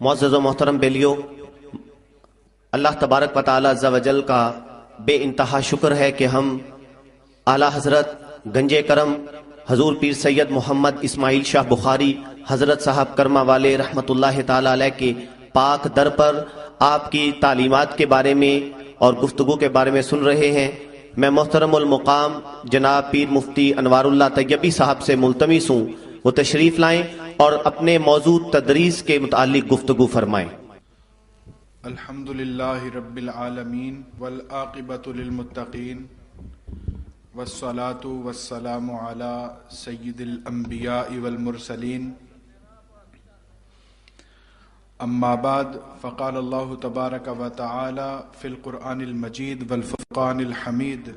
معزز و محترم بیلیو، اللہ تبارک و تعالی عز و جل کا بے انتہا شکر ہے کہ ہم اعلیٰ حضرت گنج کرم حضور پیر سید محمد اسماعیل شاہ بخاری حضرت صاحب کرما والے رحمت اللہ تعالی علیہ کے پاک در پر آپ کی تعلیمات کے بارے میں اور گفتگو کے بارے میں سن رہے ہیں۔ میں محترم المقام جناب پیر مفتی انوار اللہ طیبی صاحب سے ملتمس ہوں وہ تشریف لائیں اور اپنے موضوع تدریس کے متعلق گفتگو فرمائیں۔ الحمدللہ رب العالمین والعاقبۃ للمتقین والصلاة والسلام علی سید الانبیاء والمرسلین، اما بعد فقال اللہ تبارک و تعالی فی القرآن المجید والفرقان الحمید،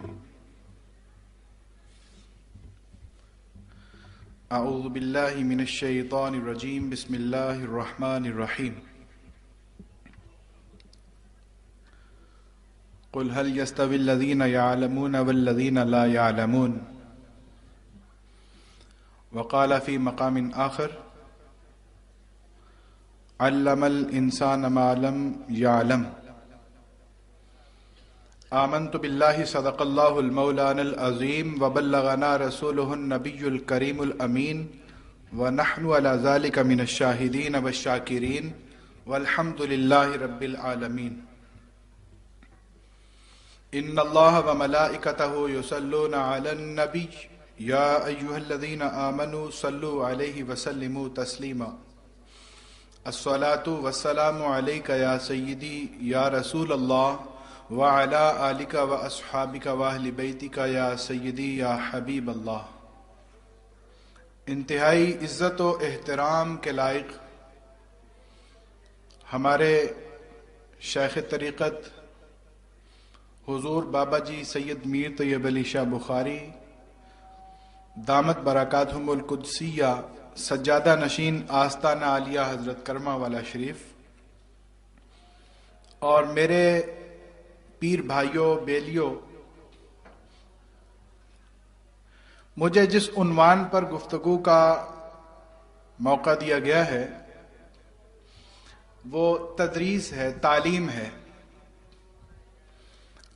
اعوذ باللہ من الشیطان الرجیم، بسم اللہ الرحمن الرحیم، قل هل يستوي الذين يعلمون والذين لا يعلمون، وقال في مقام آخر علم الإنسان ما لم يعلم، آمنت بالله صدق الله المولان العظيم وبلغنا رسوله النبي الكريم الأمين ونحن على ذلك من الشاهدين والشاكرين والحمد لله رب العالمين۔ ان اللہ وملائکتہ یصلون علی النبی یا ایہا الذین آمنوا صلوا علیہ وسلموا تسلیما، الصلاۃ والسلام علیک یا سیدی یا رسول اللہ وعلی آلک واصحابک واہل بیتک یا سیدی یا حبیب اللہ۔ انتہائی عزت و احترام کے لائق ہمارے شیخ طریقت حضور بابا جی سید میر طیب علی شاہ بخاری دامت برکاتہم القدسیہ سجادہ نشین آستانہ عالیہ حضرت کرما والا شریف، اور میرے پیر بھائیوں بیلیوں، مجھے جس عنوان پر گفتگو کا موقع دیا گیا ہے وہ تدریس ہے، تعلیم ہے،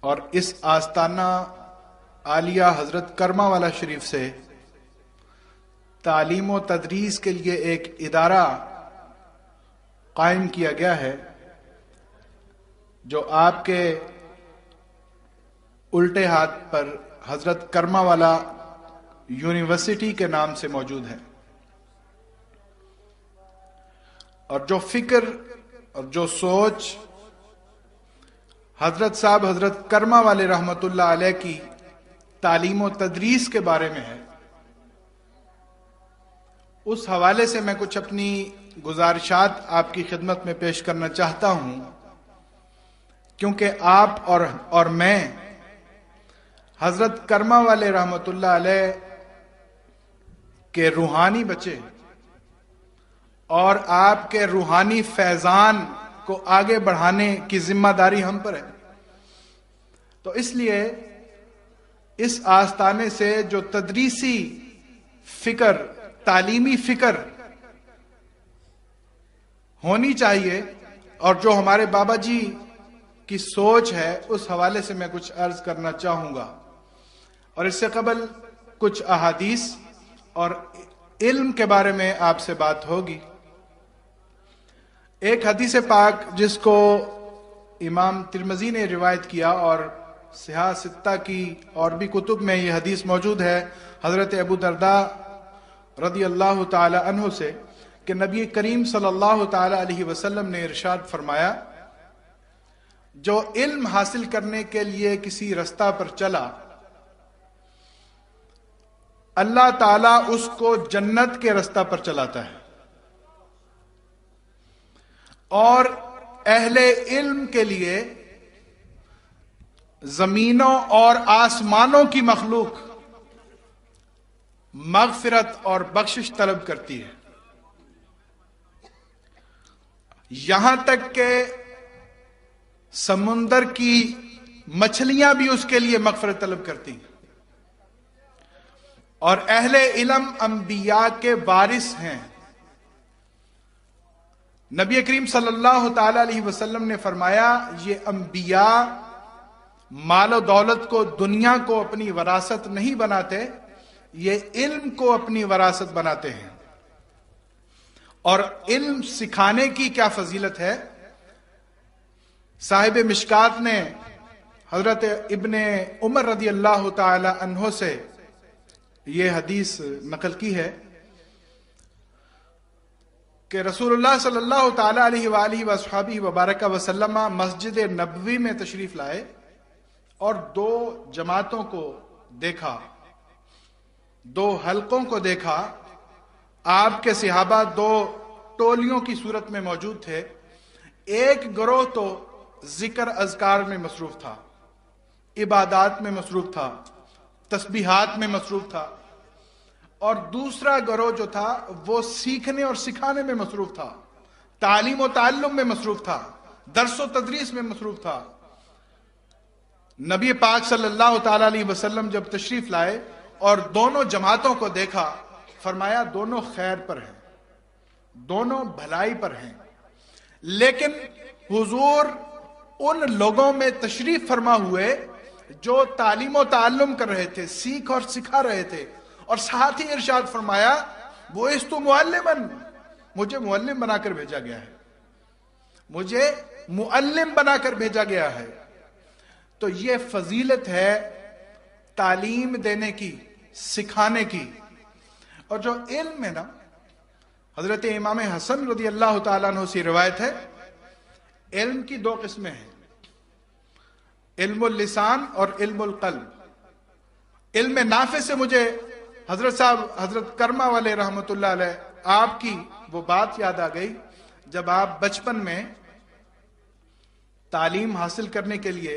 اور اس آستانہ عالیہ حضرت کرما والا شریف سے تعلیم و تدریس کے لیے ایک ادارہ قائم کیا گیا ہے جو آپ کے الٹے ہاتھ پر حضرت کرما والا یونیورسٹی کے نام سے موجود ہے، اور جو فکر اور جو سوچ حضرت صاحب حضرت کرما والے رحمت اللہ علیہ کی تعلیم و تدریس کے بارے میں ہے، اس حوالے سے میں کچھ اپنی گزارشات آپ کی خدمت میں پیش کرنا چاہتا ہوں، کیونکہ آپ اور میں حضرت کرما والے رحمت اللہ علیہ کے روحانی بچے اور آپ کے روحانی فیضان کو آگے بڑھانے کی ذمہ داری ہم پر ہے۔ تو اس لیے اس آستانے سے جو تدریسی فکر، تعلیمی فکر ہونی چاہیے اور جو ہمارے بابا جی کی سوچ ہے، اس حوالے سے میں کچھ عرض کرنا چاہوں گا، اور اس سے قبل کچھ احادیث اور علم کے بارے میں آپ سے بات ہوگی۔ ایک حدیث پاک جس کو امام ترمذی نے روایت کیا اور صحاح ستہ کی اور بھی کتب میں یہ حدیث موجود ہے، حضرت ابو درداء رضی اللہ تعالی عنہ سے، کہ نبی کریم صلی اللہ تعالی علیہ وسلم نے ارشاد فرمایا، جو علم حاصل کرنے کے لیے کسی رستہ پر چلا، اللہ تعالیٰ اس کو جنت کے رستہ پر چلاتا ہے، اور اہل علم کے لیے زمینوں اور آسمانوں کی مخلوق مغفرت اور بخشش طلب کرتی ہے، یہاں تک کہ سمندر کی مچھلیاں بھی اس کے لیے مغفرت طلب کرتی ہیں، اور اہل علم انبیاء کے وارث ہیں، نبی کریم صلی اللہ تعالی علیہ وسلم نے فرمایا یہ انبیاء مال و دولت کو دنیا کو اپنی وراثت نہیں بناتے، یہ علم کو اپنی وراثت بناتے ہیں۔ اور علم سکھانے کی کیا فضیلت ہے۔ صاحب مشکات نے حضرت ابن عمر رضی اللہ تعالی عنہ سے یہ حدیث نقل کی ہے کہ رسول اللہ صلی اللہ تعالی علیہ وآلہ وصحبہ وبارک وسلم مسجد نبوی میں تشریف لائے اور دو جماعتوں کو دیکھا، دو حلقوں کو دیکھا۔ آپ کے صحابہ دو ٹولیوں کی صورت میں موجود تھے۔ ایک گروہ تو ذکر اذکار میں مصروف تھا، عبادات میں مصروف تھا، تسبیحات میں مصروف تھا، اور دوسرا گروہ جو تھا وہ سیکھنے اور سکھانے میں مصروف تھا، تعلیم و تعلم میں مصروف تھا، درس و تدریس میں مصروف تھا۔ نبی پاک صلی اللہ تعالی علیہ وسلم جب تشریف لائے اور دونوں جماعتوں کو دیکھا، فرمایا دونوں خیر پر ہیں، دونوں بھلائی پر ہیں، لیکن حضور ان لوگوں میں تشریف فرما ہوئے جو تعلیم و تعلم کر رہے تھے، سیکھ اور سکھا رہے تھے، اور ساتھ ہی ارشاد فرمایا بُعِثْتُ مُعَلِّمًا، مجھے معلم بنا کر بھیجا گیا ہے، مجھے معلم بنا کر بھیجا گیا ہے۔ تو یہ فضیلت ہے تعلیم دینے کی، سکھانے کی۔ اور جو علم ہے نا، حضرت امام حسن رضی اللہ تعالیٰ عنہ سے روایت ہے، علم کی دو قسمیں ہیں، علم اللسان اور علم القلب۔ علم نافع سے مجھے حضرت صاحب حضرت کرما والے رحمت اللہ علیہ آپ کی وہ بات یاد آ گئی جب آپ بچپن میں تعلیم حاصل کرنے کے لیے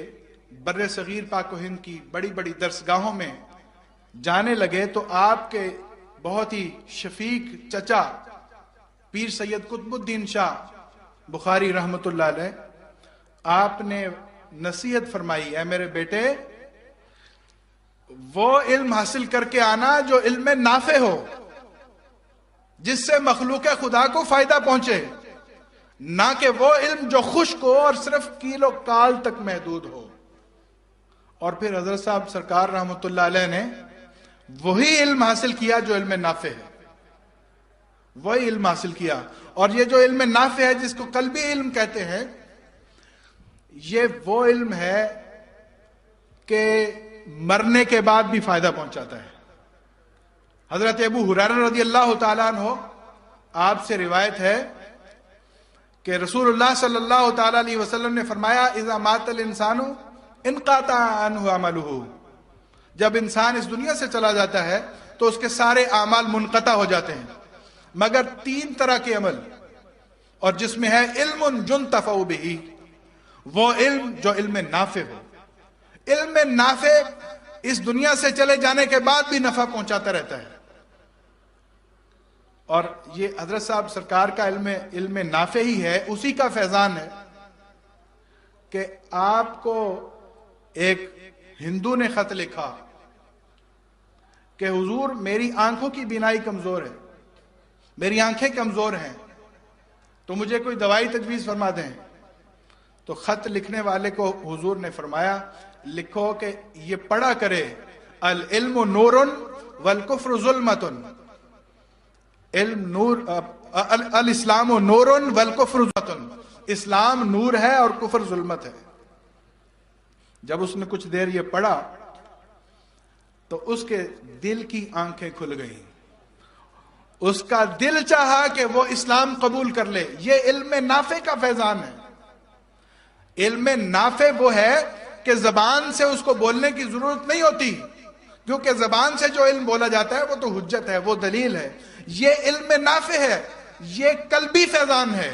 بر صغیر پاک و ہند کی بڑی بڑی درسگاہوں میں جانے لگے تو آپ کے بہت ہی شفیق چچا پیر سید قطب الدین شاہ بخاری رحمت اللہ علیہ آپ نے نصیحت فرمائی، اے میرے بیٹے وہ علم حاصل کر کے آنا جو علم نافع ہو، جس سے مخلوق خدا کو فائدہ پہنچے، نہ کہ وہ علم جو خشک ہو اور صرف کیل و کال تک محدود ہو۔ اور پھر حضرت صاحب سرکار رحمت اللہ علیہ نے وہی علم حاصل کیا جو علم نافع ہے، وہی علم حاصل کیا۔ اور یہ جو علم نافع ہے جس کو قلبی علم کہتے ہیں، یہ وہ علم ہے کہ مرنے کے بعد بھی فائدہ پہنچاتا ہے۔ حضرت ابو ہریرہ رضی اللہ تعالیٰ عنہ آپ سے روایت ہے کہ رسول اللہ صلی اللہ تعالیٰ علیہ وسلم نے فرمایا اذا مات الانسان انقطع عنہ عملہ، جب انسان اس دنیا سے چلا جاتا ہے تو اس کے سارے اعمال منقطع ہو جاتے ہیں مگر تین طرح کے عمل، اور جس میں ہے علم ينتفع به، وہ علم جو علم نافع ہو۔ علم نافع اس دنیا سے چلے جانے کے بعد بھی نفع پہنچاتا رہتا ہے۔ اور یہ حضرت صاحب سرکار کا علم نافع ہی ہے، اسی کا فیضان ہے کہ آپ کو ایک ہندو نے خط لکھا کہ حضور میری آنکھوں کی بینائی کمزور ہے، میری آنکھیں کمزور ہیں، تو مجھے کوئی دوائی تجویز فرما دیں۔ تو خط لکھنے والے کو حضور نے فرمایا لکھو کہ یہ پڑھا کرے العلم نور والکفر ظلمت، علم نور، الاسلام نور والکفر ظلمت، اسلام نور ہے اور کفر ظلمت ہے۔ جب اس نے کچھ دیر یہ پڑھا تو اس کے دل کی آنکھیں کھل گئیں، اس کا دل چاہا کہ وہ اسلام قبول کر لے۔ یہ علم نافع کا فیضان ہے۔ علم نافع وہ ہے کہ زبان سے اس کو بولنے کی ضرورت نہیں ہوتی، کیونکہ زبان سے جو علم بولا جاتا ہے وہ تو حجت ہے، وہ دلیل ہے۔ یہ علم نافع ہے، یہ قلبی فیضان ہے۔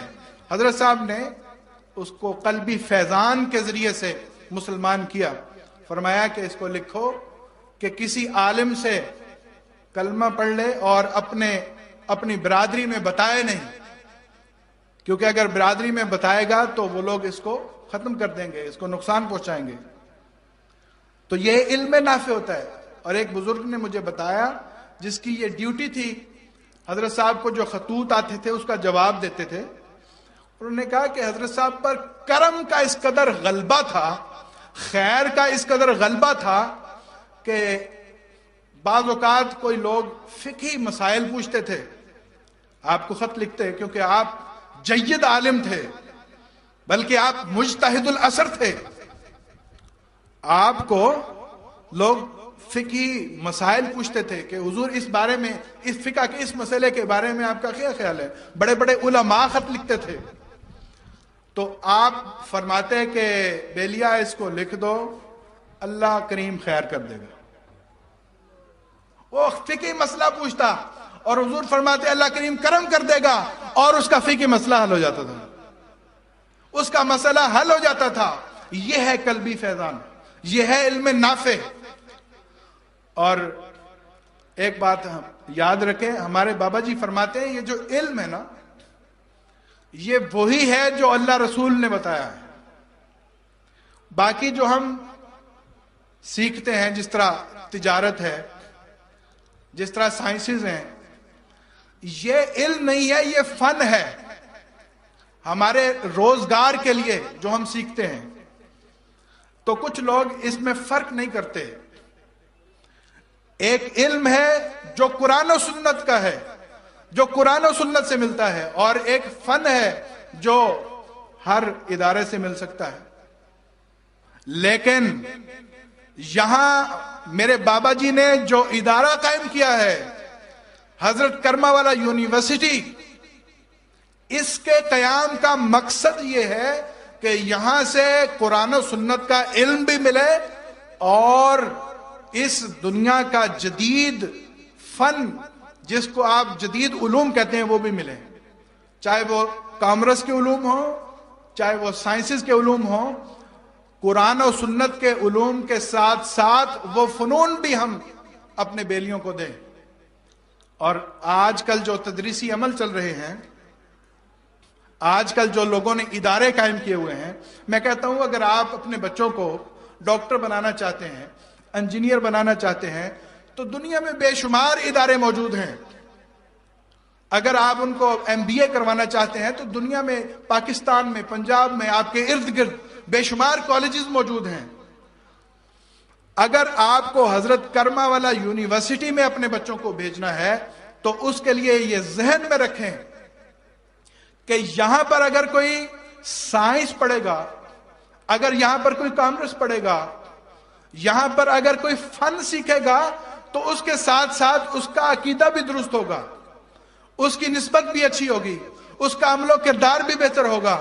حضرت صاحب نے اس کو قلبی فیضان کے ذریعے سے مسلمان کیا۔ فرمایا کہ اس کو لکھو کہ کسی عالم سے کلمہ پڑھ لے اور اپنی برادری میں بتائے نہیں، کیونکہ اگر برادری میں بتائے گا تو وہ لوگ اس کو ختم کر دیں گے، اس کو نقصان پہنچائیں گے۔ تو یہ علم نافع ہوتا ہے۔ اور ایک بزرگ نے مجھے بتایا جس کی یہ ڈیوٹی تھی، حضرت صاحب کو جو خطوط آتے تھے اس کا جواب دیتے تھے، انہوں نے کہا کہ حضرت صاحب پر کرم کا اس قدر غلبہ تھا، خیر کا اس قدر غلبہ تھا کہ بعض اوقات کوئی لوگ فقہی مسائل پوچھتے تھے، آپ کو خط لکھتے کیونکہ آپ جید عالم تھے، بلکہ آپ مجتہد الاثر تھے، آپ کو لوگ فقہی مسائل پوچھتے تھے کہ حضور اس بارے میں، اس فقہ کے اس مسئلے کے بارے میں آپ کا کیا خیال ہے؟ بڑے بڑے علماء خط لکھتے تھے. تو آپ فرماتے کہ بیلیا اس کو لکھ دو، اللہ کریم خیر کر دے گا. وہ فقہی مسئلہ پوچھتا اور حضور فرماتے اللہ کریم کرم کر دے گا، اور اس کا فقہی مسئلہ حل ہو جاتا تھا، اس کا مسئلہ حل ہو جاتا تھا. یہ ہے قلبی فیضان، یہ ہے علم نافع. اور ایک بات یاد رکھیں، ہمارے بابا جی فرماتے ہیں یہ جو علم ہے نا، یہ وہی ہے جو اللہ رسول نے بتایا ہے. باقی جو ہم سیکھتے ہیں، جس طرح تجارت ہے، جس طرح سائنسز ہیں، یہ علم نہیں ہے، یہ فن ہے. ہمارے روزگار کے لیے جو ہم سیکھتے ہیں، تو کچھ لوگ اس میں فرق نہیں کرتے. ایک علم ہے جو قرآن و سنت کا ہے، جو قرآن و سنت سے ملتا ہے، اور ایک فن ہے جو ہر ادارے سے مل سکتا ہے. لیکن یہاں میرے بابا جی نے جو ادارہ قائم کیا ہے، حضرت کرما والا یونیورسٹی، اس کے قیام کا مقصد یہ ہے کہ یہاں سے قرآن و سنت کا علم بھی ملے اور اس دنیا کا جدید فن، جس کو آپ جدید علوم کہتے ہیں، وہ بھی ملے. چاہے وہ کامرس کے علوم ہوں، چاہے وہ سائنسز کے علوم ہوں، قرآن و سنت کے علوم کے ساتھ ساتھ وہ فنون بھی ہم اپنے بیلیوں کو دیں. اور آج کل جو تدریسی عمل چل رہے ہیں، آج کل جو لوگوں نے ادارے قائم کیے ہوئے ہیں، میں کہتا ہوں اگر آپ اپنے بچوں کو ڈاکٹر بنانا چاہتے ہیں، انجینئر بنانا چاہتے ہیں، تو دنیا میں بے شمار ادارے موجود ہیں. اگر آپ ان کو ایم بی اے کروانا چاہتے ہیں تو دنیا میں، پاکستان میں، پنجاب میں، آپ کے ارد گرد بے شمار کالجز موجود ہیں. اگر آپ کو حضرت کرما والا یونیورسٹی میں اپنے بچوں کو بھیجنا ہے تو اس کے لیے یہ ذہن میں رکھیں کہ یہاں پر اگر کوئی سائنس پڑھے گا، اگر یہاں پر کوئی کامرس پڑھے گا، یہاں پر اگر کوئی فن سیکھے گا، تو اس کے ساتھ ساتھ اس کا عقیدہ بھی درست ہوگا، اس کی نسبت بھی اچھی ہوگی، اس کا عمل و کردار بھی بہتر ہوگا،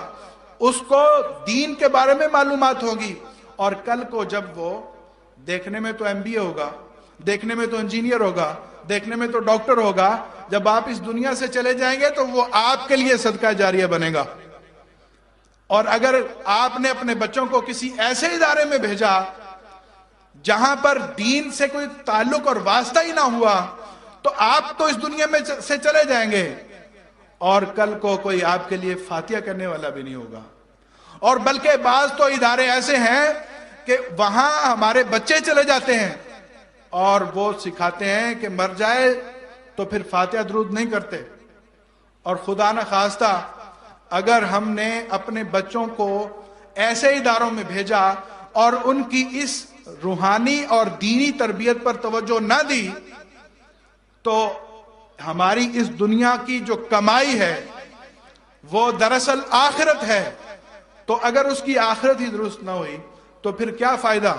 اس کو دین کے بارے میں معلومات ہوگی. اور کل کو جب وہ دیکھنے میں تو ایم بی اے ہوگا، دیکھنے میں تو انجینئر ہوگا، دیکھنے میں تو ڈاکٹر ہوگا، جب آپ اس دنیا سے چلے جائیں گے تو وہ آپ کے لیے صدقہ جاریہ بنے گا. اور اگر آپ نے اپنے بچوں کو کسی ایسے ادارے میں بھیجا جہاں پر دین سے کوئی تعلق اور واسطہ ہی نہ ہوا، تو آپ تو اس دنیا میں سے چلے جائیں گے، اور کل کو کوئی آپ کے لیے فاتحہ کرنے والا بھی نہیں ہوگا. اور بلکہ بعض تو ادارے ایسے ہیں کہ وہاں ہمارے بچے چلے جاتے ہیں اور وہ سکھاتے ہیں کہ مر جائے تو پھر فاتحہ درود نہیں کرتے. اور خدا نہ خواستہ اگر ہم نے اپنے بچوں کو ایسے اداروں میں بھیجا اور ان کی اس روحانی اور دینی تربیت پر توجہ نہ دی، تو ہماری اس دنیا کی جو کمائی ہے وہ دراصل آخرت ہے. تو اگر اس کی آخرت ہی درست نہ ہوئی تو پھر کیا فائدہ؟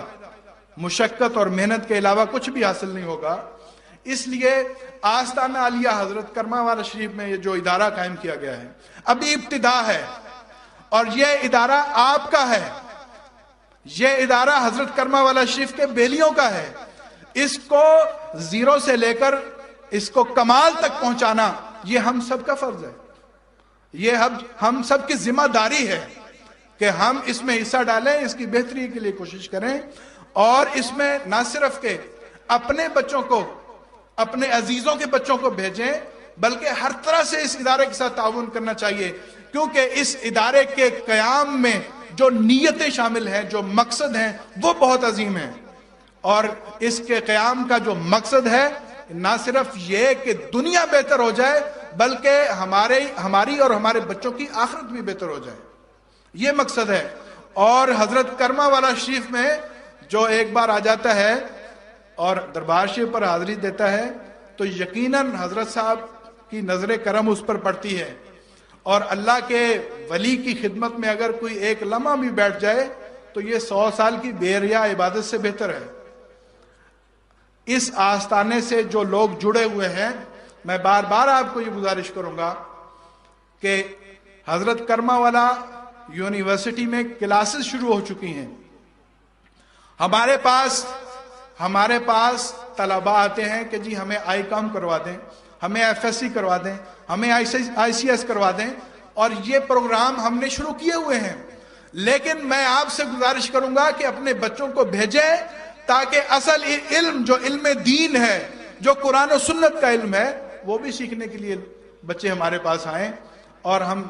مشقت اور محنت کے علاوہ کچھ بھی حاصل نہیں ہوگا. اس لیے آستانہ عالیہ حضرت کرما والا شریف میں یہ جو ادارہ قائم کیا گیا ہے، ابھی ابتدا ہے، اور یہ ادارہ آپ کا ہے، یہ ادارہ حضرت کرما والا شریف کے بیلیوں کا ہے. اس کو زیرو سے لے کر اس کو کمال تک پہنچانا یہ ہم سب کا فرض ہے، یہ ہم سب کی ذمہ داری ہے کہ ہم اس میں حصہ ڈالیں، اس کی بہتری کے لیے کوشش کریں، اور اس میں نہ صرف کہ اپنے بچوں کو، اپنے عزیزوں کے بچوں کو بھیجیں، بلکہ ہر طرح سے اس ادارے کے ساتھ تعاون کرنا چاہیے، کیونکہ اس ادارے کے قیام میں جو نیتیں شامل ہیں، جو مقصد ہیں، وہ بہت عظیم ہیں. اور اس کے قیام کا جو مقصد ہے، نہ صرف یہ کہ دنیا بہتر ہو جائے، بلکہ ہماری اور ہمارے بچوں کی آخرت بھی بہتر ہو جائے، یہ مقصد ہے۔ اور حضرت کرما والا شریف میں جو ایک بار آ جاتا ہے اور دربار شریف پر حاضری دیتا ہے تو یقیناً حضرت صاحب کی نظر کرم اس پر پڑتی ہے، اور اللہ کے ولی کی خدمت میں اگر کوئی ایک لمحہ بھی بیٹھ جائے تو یہ 100 سال کی بے ریا عبادت سے بہتر ہے۔ اس آستانے سے جو لوگ جڑے ہوئے ہیں، میں بار بار آپ کو یہ گزارش کروں گا کہ حضرت کرما والا یونیورسٹی میں کلاسز شروع ہو چکی ہیں۔ ہمارے پاس طلباء آتے ہیں کہ جی ہمیں آئی کام کروا دیں، ہمیں ایف ایس سی کروا دیں، ہمیں آئی سی ایس کروا دیں، اور یہ پروگرام ہم نے شروع کیے ہوئے ہیں۔ لیکن میں آپ سے گزارش کروں گا کہ اپنے بچوں کو بھیجیں تاکہ اصل علم جو علم دین ہے، جو قرآن و سنت کا علم ہے، وہ بھی سیکھنے کے لیے بچے ہمارے پاس آئیں۔ اور ہم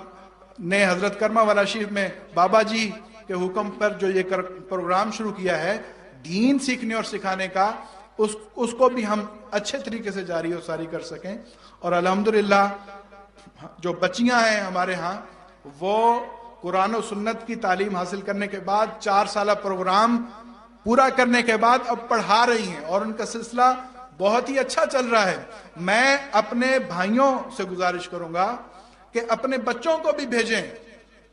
نے حضرت کرما والا شریف میں بابا جی کے حکم پر جو یہ پروگرام شروع کیا ہے دین سیکھنے اور سکھانے کا، اس کو بھی ہم اچھے طریقے سے جاری و ساری کر سکیں۔ اور الحمدللہ جو بچیاں ہیں ہمارے ہاں، وہ قرآن و سنت کی تعلیم حاصل کرنے کے بعد 4 سالہ پروگرام پورا کرنے کے بعد اب پڑھا رہی ہیں، اور ان کا سلسلہ بہت ہی اچھا چل رہا ہے۔ میں اپنے بھائیوں سے گزارش کروں گا کہ اپنے بچوں کو بھی بھیجیں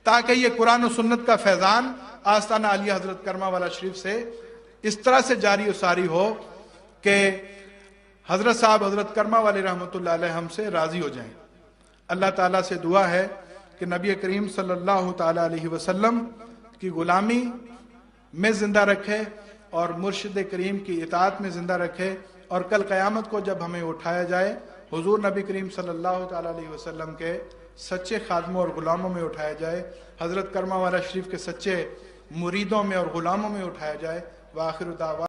تاکہ یہ قرآن و سنت کا فیضان آستانہ عالیہ حضرت کرما والا شریف سے اس طرح سے جاری و ساری ہو کہ حضرت صاحب حضرت کرما والے رحمۃ اللہ علیہ ہم سے راضی ہو جائیں۔ اللہ تعالیٰ سے دعا ہے کہ نبی کریم صلی اللہ تعالیٰ علیہ وسلم کی غلامی میں زندہ رکھے اور مرشد کریم کی اطاعت میں زندہ رکھے، اور کل قیامت کو جب ہمیں اٹھایا جائے حضور نبی کریم صلی اللہ تعالیٰ علیہ وسلم کے سچے خادموں اور غلاموں میں اٹھایا جائے، حضرت کرما والا شریف کے سچے مریدوں میں اور غلاموں میں اٹھایا جائے۔ وآخر دعوانا